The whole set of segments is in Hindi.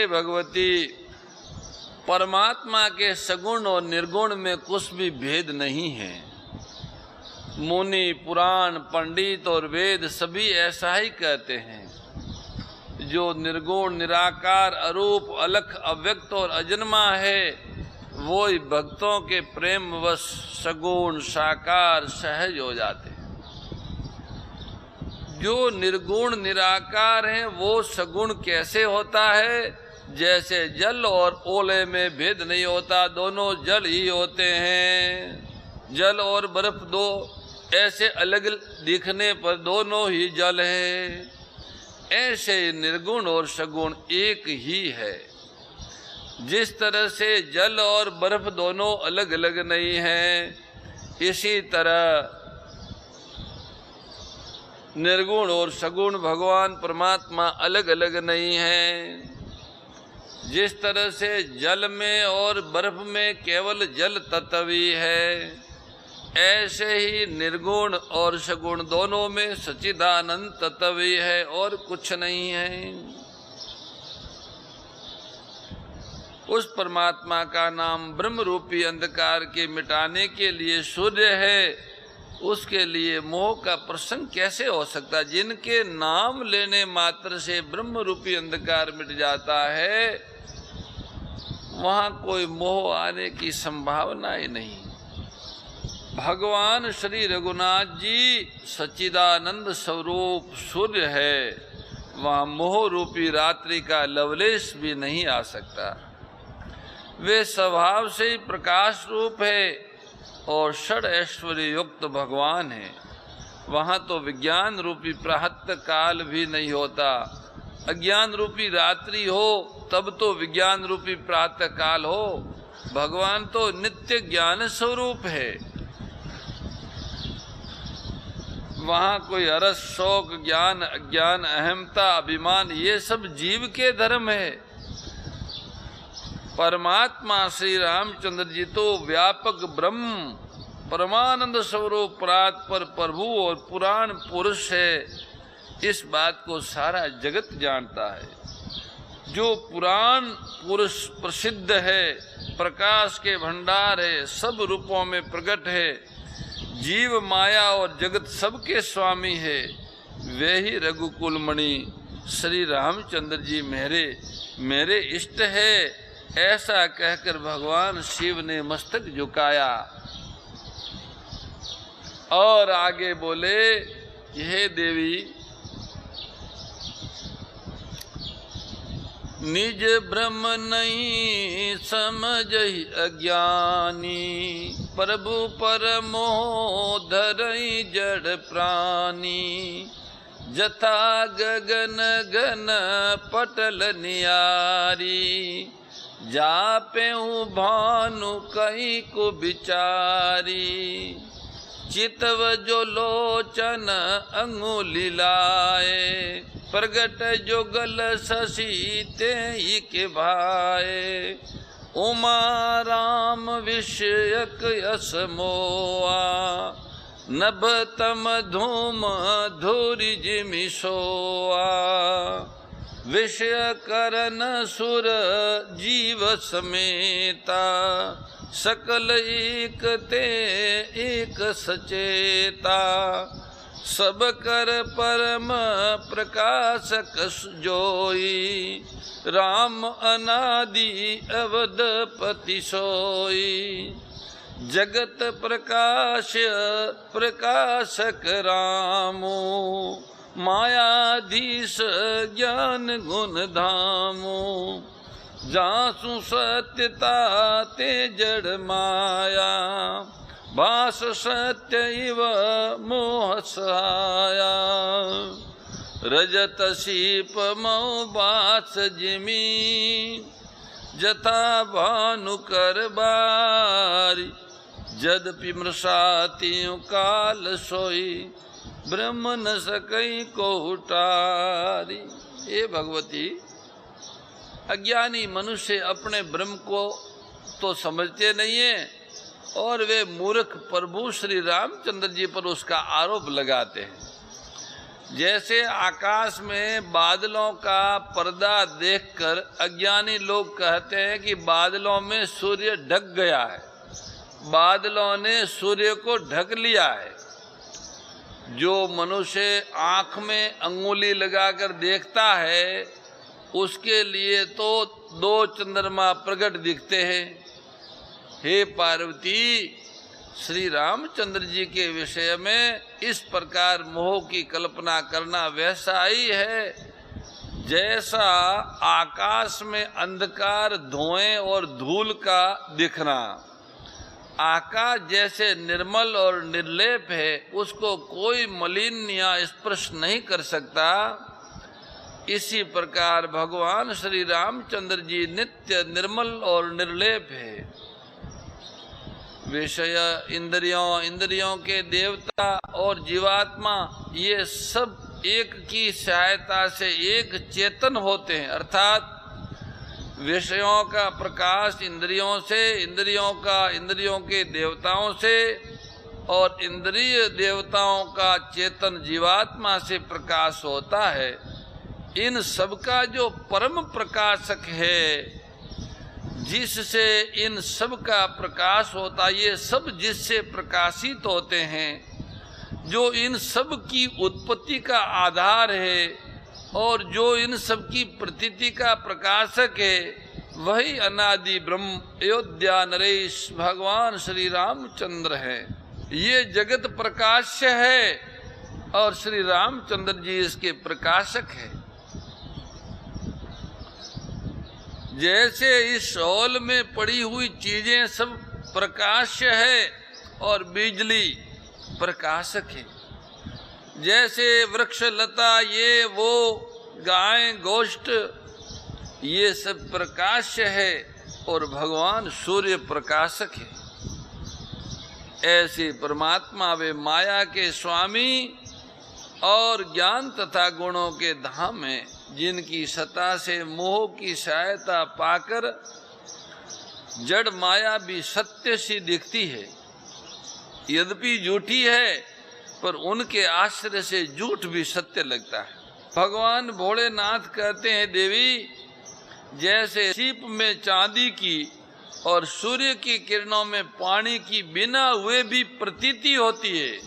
हे भगवती, परमात्मा के सगुण और निर्गुण में कुछ भी भेद नहीं है। मुनि, पुराण, पंडित और वेद सभी ऐसा ही कहते हैं। जो निर्गुण, निराकार, अरूप, अलख, अव्यक्त और अजन्मा है, वो ही भक्तों के प्रेमवश सगुण, साकार, सहज हो जाते हैं। जो निर्गुण, निराकार है, वो सगुण कैसे होता है? जैसे जल और ओले में भेद नहीं होता, दोनों जल ही होते हैं। जल और बर्फ दो ऐसे अलग दिखने पर दोनों ही जल है, ऐसे निर्गुण और सगुण एक ही है। जिस तरह से जल और बर्फ दोनों अलग अलग नहीं हैं, इसी तरह निर्गुण और सगुण भगवान परमात्मा अलग अलग नहीं हैं। जिस तरह से जल में और बर्फ में केवल जल तत्व ही है, ऐसे ही निर्गुण और सगुण दोनों में सच्चिदानंद तत्व ही है और कुछ नहीं है। उस परमात्मा का नाम ब्रह्म रूपी अंधकार के मिटाने के लिए सूर्य है। उसके लिए मोह का प्रसंग कैसे हो सकता? जिनके नाम लेने मात्र से ब्रह्म रूपी अंधकार मिट जाता है, वहाँ कोई मोह आने की संभावना ही नहीं। भगवान श्री रघुनाथ जी सच्चिदानंद स्वरूप सूर्य है, वहाँ मोह रूपी रात्रि का लवलेश भी नहीं आ सकता। वे स्वभाव से ही प्रकाश रूप है और षड ऐश्वर्य युक्त भगवान है। वहाँ तो विज्ञान रूपी प्रातः काल भी नहीं होता। अज्ञान रूपी रात्रि हो तब तो विज्ञान रूपी प्रातः काल हो। भगवान तो नित्य ज्ञान स्वरूप है। वहाँ कोई हर्ष, शोक, ज्ञान, अज्ञान, अहमता, अभिमान, ये सब जीव के धर्म है। परमात्मा श्री रामचंद्र जी तो व्यापक ब्रह्म, परमानंद स्वरूप, परात्पर प्रभु और पुराण पुरुष है। इस बात को सारा जगत जानता है। जो पुराण पुरुष प्रसिद्ध है, प्रकाश के भंडार है, सब रूपों में प्रकट है, जीव, माया और जगत सबके स्वामी है, वे ही रघुकुल मणि श्री रामचंद्र जी मेरे इष्ट है। ऐसा कहकर भगवान शिव ने मस्तक झुकाया और आगे बोले, हे देवी, निज ब्रह्म नहीं समझहि अज्ञानी, प्रभु पर मोह धरई जड़ प्राणी, जथा गगन घन पटल नियारी, जापेऊ भानु कहीं को बिचारी, चितव जो लोचन अंगुली लाए, प्रगट जो गल शशि ते के भाए, उमा राम विषयक यस मोआ, नभ तम धूम धूरि जिमि सोआ, विषय करन सुर जीव समेता, सकल एक ते एक सचेता, सब कर परम प्रकाशक जोई, राम अनादि अवधपति सोई, जगत प्रकाश प्रकाशक रामो, मायाधीश ज्ञान गुण धामो, जासु सत्यता ते जड़ माया, भास सत्य इव मोह सहाया, रजत शीप मऊ बास जिमी, जथा भानु कर बारी, जदपि मृषातियों काल सोई, ब्रह्म न सकई को उटारी। हे भगवती, अज्ञानी मनुष्य अपने ब्रह्म को तो समझते नहीं है और वे मूर्ख प्रभु श्री रामचंद्र जी पर उसका आरोप लगाते हैं। जैसे आकाश में बादलों का पर्दा देखकर अज्ञानी लोग कहते हैं कि बादलों में सूर्य ढक गया है, बादलों ने सूर्य को ढक लिया है। जो मनुष्य आँख में अंगुली लगाकर देखता है उसके लिए तो 2 चंद्रमा प्रकट दिखते हैं। हे पार्वती, श्री रामचंद्र जी के विषय में इस प्रकार मोह की कल्पना करना वैसा ही है जैसा आकाश में अंधकार, धुएं और धूल का दिखना। आकाश जैसे निर्मल और निर्लेप है, उसको कोई मलिन या स्पर्श नहीं कर सकता। इसी प्रकार भगवान श्री रामचंद्र जी नित्य निर्मल और निर्लेप है। विषय, इंद्रियों के देवता और जीवात्मा ये सब एक की सहायता से एक चेतन होते हैं, अर्थात विषयों का प्रकाश इंद्रियों से, इंद्रियों के देवताओं से और इंद्रिय देवताओं का चेतन जीवात्मा से प्रकाश होता है। इन सब का जो परम प्रकाशक है, जिससे इन सब का प्रकाश होता, ये सब जिससे प्रकाशित होते हैं, जो इन सब की उत्पत्ति का आधार है और जो इन सब की प्रतीति का प्रकाशक है, वही अनादि ब्रह्म अयोध्या नरेश भगवान श्री रामचंद्र है। ये जगत प्रकाश्य है और श्री रामचंद्र जी इसके प्रकाशक है। जैसे इस हॉल में पड़ी हुई चीजें सब प्रकाश्य है और बिजली प्रकाशक है, जैसे वृक्ष लता ये वो गाय गोष्ठ ये सब प्रकाश्य है और भगवान सूर्य प्रकाशक है, ऐसे परमात्मा वे माया के स्वामी और ज्ञान तथा गुणों के धाम हैं, जिनकी सत्ता से मोह की सहायता पाकर जड़ माया भी सत्य सी दिखती है। यद्यपि झूठी है पर उनके आश्रय से झूठ भी सत्य लगता है। भगवान भोलेनाथ कहते हैं, देवी जैसे सीप में चांदी की और सूर्य की किरणों में पानी की बिना हुए भी प्रतीति होती है,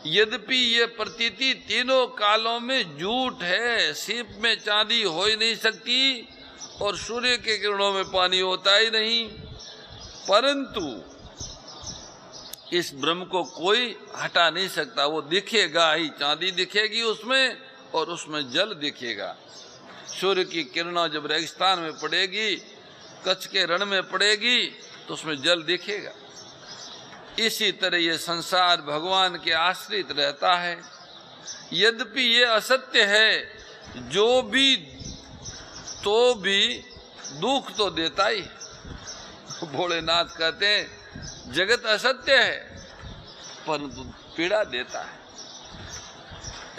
यद्यपि ये प्रतीति तीनों कालों में झूठ है। सीप में चांदी हो ही नहीं सकती और सूर्य के किरणों में पानी होता ही नहीं, परंतु इस ब्रह्म को कोई हटा नहीं सकता। वो दिखेगा ही, चांदी दिखेगी उसमें और उसमें जल दिखेगा। सूर्य की किरणों जब रेगिस्तान में पड़ेगी, कच्छ के रण में पड़ेगी, तो उसमें जल दिखेगा। इसी तरह ये संसार भगवान के आश्रित रहता है। यद्यपि ये असत्य है, जो भी तो भी दुख तो देता ही। भोलेनाथ कहते हैं जगत असत्य है परंतु पीड़ा देता है।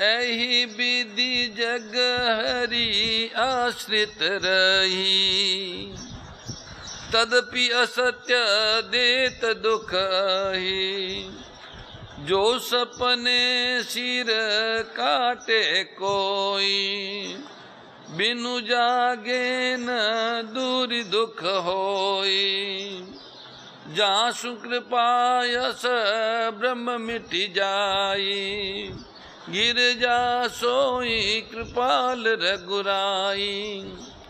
ऐही विधि जग हरि आश्रित रही, तदपि असत्य देत दुख ही। जो सपने सिर काटे कोई, बिनु जागे न दूर दुख होई। जहाँ सुकृपा यस ब्रह्म मिट जाई, गिर जा सोई कृपाल रघुराई।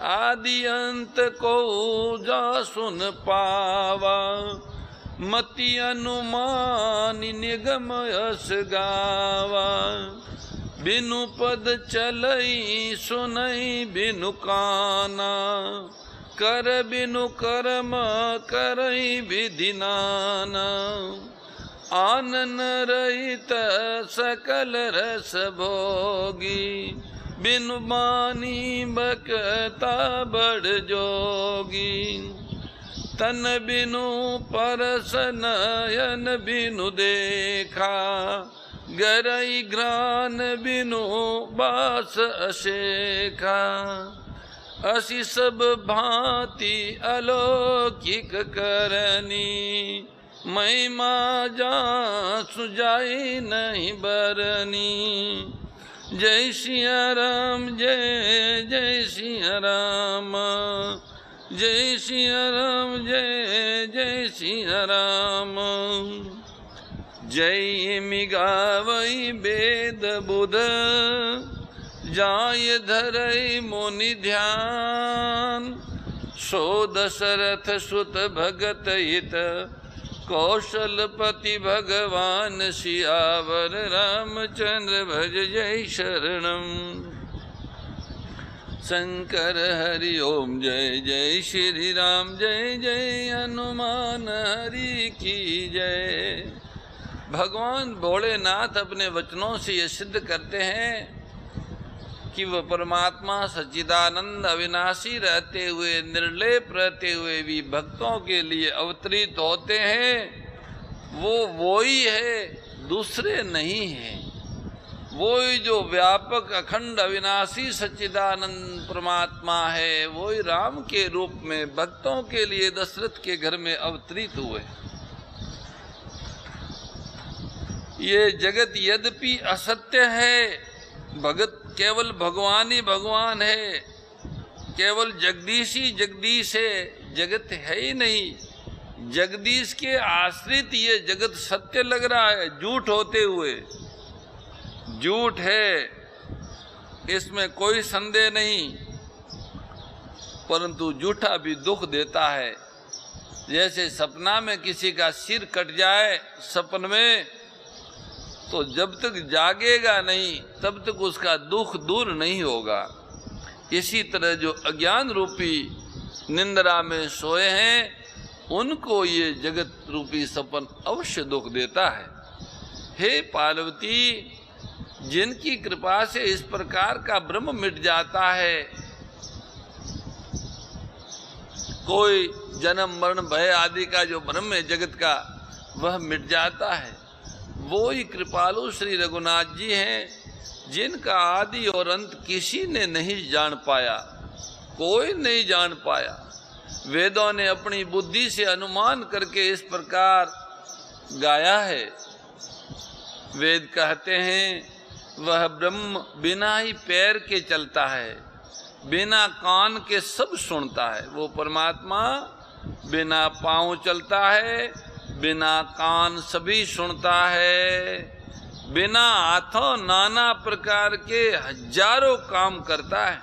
आदि अंत को जा सुन पावा, मति अनुमान निगम यस गावा। बिनु पद चलई सुनई बिनु काना, कर बिनु कर्म करई विधि नाना। आनन रहित सकल रस भोगी, बिनु बानी बकता बड़ जोगी। तन बिनु परस नयन बिनु देखा, गरई घ्राण बिनु बास अशेखा। असी सब भांति अलौकिक करनी, महिमा जा सुजाई नहीं बरनी। जय सिया राम, जय जय सिया राम, जय सिया राम, जय जय सिया राम। जय मिगावई वेद बुध, जाय धरई मुनि ध्यान। सो दशरथ सुत भगत हित, कौशलपति भगवान सियावर रामचंद्र भज जय शरणम। शंकर हरि ओम, जय जय श्री राम, जय जय हनुमान हरि की जय। भगवान भोलेनाथ अपने वचनों से ये सिद्ध करते हैं कि वह परमात्मा सच्चिदानंद अविनाशी रहते हुए, निर्लेप रहते हुए भी भक्तों के लिए अवतरित होते हैं। वो ही है, दूसरे नहीं है। वो ही जो व्यापक अखंड अविनाशी सच्चिदानंद परमात्मा है, वो ही राम के रूप में भक्तों के लिए दशरथ के घर में अवतरित हुए। ये जगत यद्यपि असत्य है, भगत केवल भगवान ही भगवान है, केवल जगदीश ही जगदीश है, जगत है ही नहीं। जगदीश के आश्रित ये जगत सत्य लग रहा है, झूठ होते हुए। झूठ है, इसमें कोई संदेह नहीं, परंतु झूठा भी दुख देता है। जैसे सपना में किसी का सिर कट जाए सपन में, तो जब तक जागेगा नहीं तब तक उसका दुख दूर नहीं होगा। इसी तरह जो अज्ञान रूपी निंद्रा में सोए हैं, उनको ये जगत रूपी सपन अवश्य दुख देता है। हे पार्वती, जिनकी कृपा से इस प्रकार का भ्रम मिट जाता है, कोई जन्म मरण भय आदि का जो भ्रम है जगत का, वह मिट जाता है। वो ही कृपालु श्री रघुनाथ जी हैं, जिनका आदि और अंत किसी ने नहीं जान पाया, कोई नहीं जान पाया। वेदों ने अपनी बुद्धि से अनुमान करके इस प्रकार गाया है। वेद कहते हैं वह ब्रह्म बिना ही पैर के चलता है, बिना कान के सब सुनता है। वो परमात्मा बिना पाँव चलता है, बिना कान सभी सुनता है, बिना हाथों नाना प्रकार के हजारों काम करता है।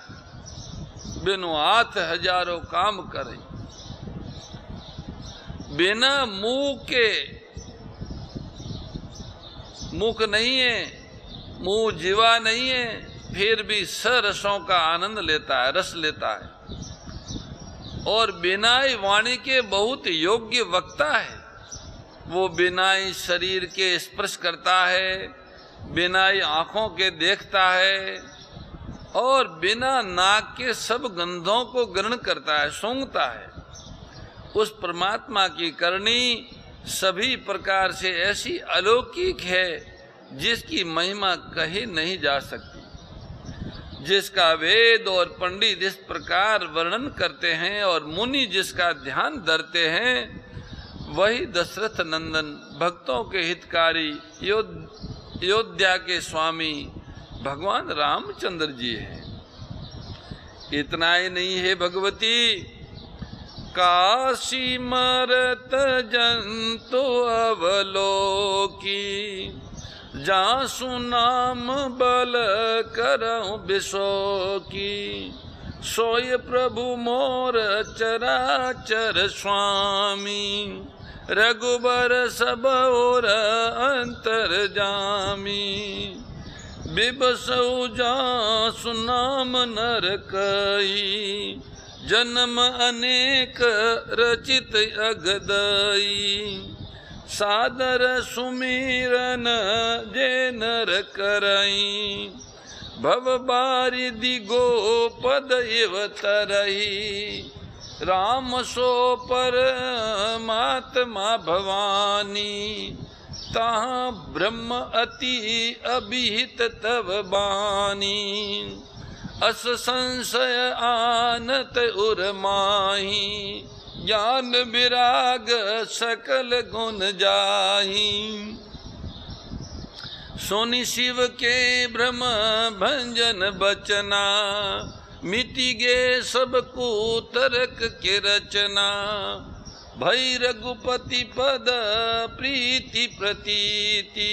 बिनु हाथ हजारों काम करे, बिना मुंह के, मुख नहीं है, मुंह जीवा नहीं है, फिर भी सरसों का आनंद लेता है, रस लेता है। और बिना ही वाणी के बहुत योग्य वक्ता है। वो बिना ही शरीर के स्पर्श करता है, बिना ही आँखों के देखता है, और बिना नाक के सब गंधों को ग्रहण करता है, सूंघता है। उस परमात्मा की करनी सभी प्रकार से ऐसी अलौकिक है, जिसकी महिमा कही नहीं जा सकती। जिसका वेद और पंडित इस प्रकार वर्णन करते हैं और मुनि जिसका ध्यान धरते हैं, वही दशरथ नंदन भक्तों के हितकारी अयोध्या के स्वामी भगवान रामचंद्र जी हैं। इतना ही नहीं है भगवती, काशी मरत जंतु अवलोकी, जासु नाम बल करऊं बिसोकी। सोय प्रभु मोर चराचर स्वामी, रघुबर सब और अंतर जामी। बिबसऊ जासु नाम नर कई, जन्म अनेक रचित अगदई। सादर सुमिरन जे नर करई, भव बारिधि गोपद इव तरही। राम सो परमात्मा भवानी, तहाँ ब्रह्म अति अभिहित तव बानी। अस संशय आनत उर माही, ज्ञान विराग सकल गुण जाही। सोनी शिव के भ्रम भंजन बचना, मिटी गे सब कुतर्क के रचना। भई रघुपति पद प्रीति प्रतीति,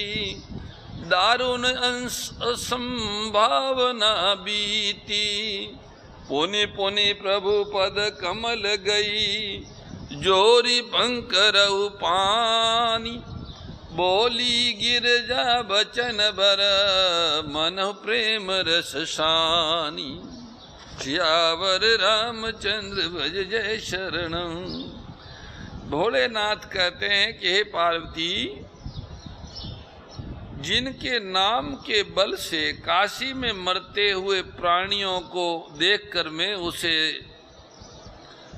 दारुण अंश असंभावना बीती। पुनि पुनि प्रभु पद कमल गई, जोरी पंकरऊ पानी। बोली गिरजा बचन बर, मन प्रेम रस शानी। सियावर रामचंद्र भज जय शरणम। भोलेनाथ कहते हैं कि हे पार्वती, जिनके नाम के बल से काशी में मरते हुए प्राणियों को देखकर मैं उसे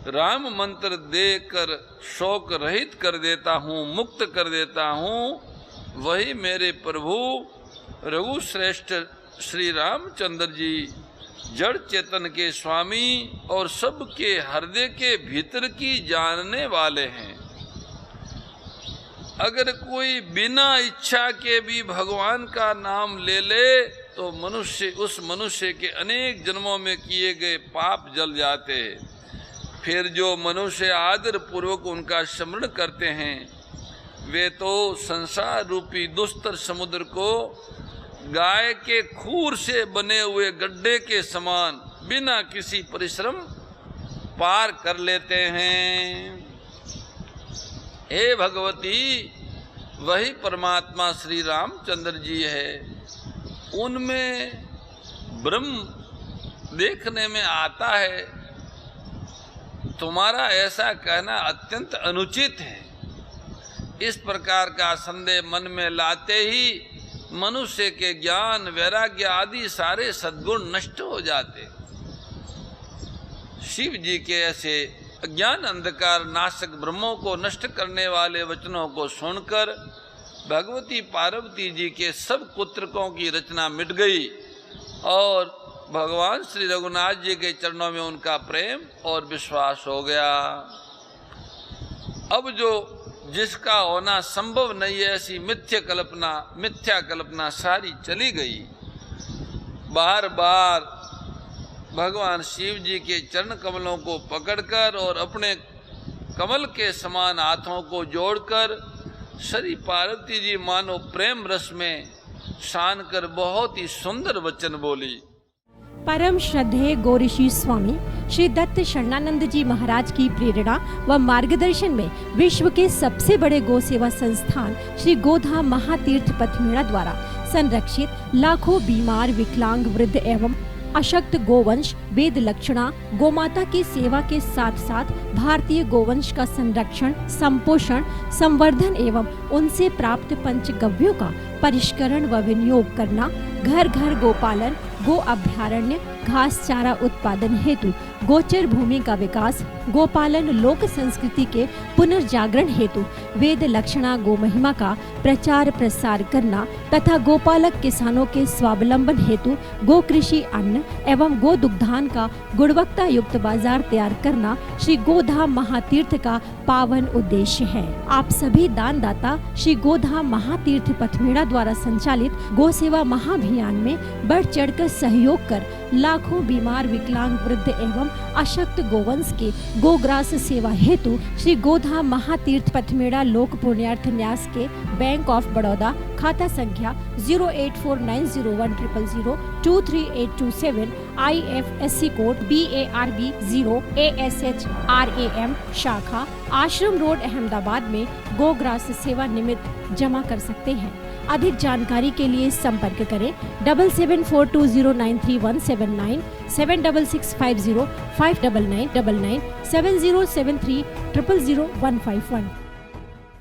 राम मंत्र देकर शोक रहित कर देता हूँ, मुक्त कर देता हूँ, वही मेरे प्रभु रघुश्रेष्ठ श्री रामचंद्र जी जड़ चेतन के स्वामी और सबके हृदय के भीतर की जानने वाले हैं। अगर कोई बिना इच्छा के भी भगवान का नाम ले ले तो उस मनुष्य के अनेक जन्मों में किए गए पाप जल जाते हैं। फिर जो मनुष्य आदर पूर्वक उनका स्मरण करते हैं वे तो संसार रूपी दुस्तर समुद्र को गाय के खूर से बने हुए गड्ढे के समान बिना किसी परिश्रम पार कर लेते हैं। हे भगवती, वही परमात्मा श्री रामचंद्र जी है। उनमें ब्रह्म देखने में आता है। तुम्हारा ऐसा कहना अत्यंत अनुचित है। इस प्रकार का संदेह मन में लाते ही मनुष्य के ज्ञान, वैराग्य आदि सारे सद्गुण नष्ट हो जाते। शिव जी के ऐसे अज्ञान अंधकार नाशक ब्रह्मों को नष्ट करने वाले वचनों को सुनकर भगवती पार्वती जी के सब पुत्रकों की रचना मिट गई और भगवान श्री रघुनाथ जी के चरणों में उनका प्रेम और विश्वास हो गया। अब जो जिसका होना संभव नहीं है ऐसी मिथ्या कल्पना सारी चली गई। बार बार भगवान शिव जी के चरण कमलों को पकड़कर और अपने कमल के समान हाथों को जोड़कर श्री पार्वती जी मानो प्रेम रस में शान कर बहुत ही सुंदर वचन बोली। परम श्रद्धेय गौरीशी स्वामी श्री दत्त शरणानंद जी महाराज की प्रेरणा व मार्गदर्शन में विश्व के सबसे बड़े गौ सेवा संस्थान श्री गोधाम महातीर्थ पथमेड़ा द्वारा संरक्षित लाखों बीमार, विकलांग, वृद्ध एवं अशक्त गोवंश वेद लक्षणा गोमाता की सेवा के साथ साथ भारतीय गोवंश का संरक्षण, संपोषण, संवर्धन एवं उनसे प्राप्त पंचगव्यों का परिष्करण व विनियोग करना, घर घर गोपालन, गो अभ्यारण्य, घास चारा उत्पादन हेतु गोचर भूमि का विकास, गोपालन लोक संस्कृति के पुनर्जागरण हेतु वेद लक्षणा गो महिमा का प्रचार प्रसार करना तथा गोपालक किसानों के स्वावलंबन हेतु गो कृषि अन्न एवं गो दुग्धान का गुणवत्ता युक्त बाजार तैयार करना श्री गोधाम महातीर्थ का पावन उद्देश्य है। आप सभी दानदाता श्री गोधाम महातीर्थ पथमेड़ा द्वारा संचालित गो सेवा महाअभियान में बढ़ चढ़कर सहयोग कर लाखों बीमार, विकलांग, वृद्ध एवं अशक्त गोवंश के गोग्रास सेवा हेतु श्री गोधाम महातीर्थ पथमेड़ा लोक पुण्यार्थ न्यास के बैंक ऑफ बड़ौदा खाता संख्या 084901000238827 IFSC कोड BARB 0 ASHRAM शाखा आश्रम रोड अहमदाबाद में गोग्रास सेवा निमित्त जमा कर सकते हैं। अधिक जानकारी के लिए संपर्क करें 7742093179 7665059999 7073000151।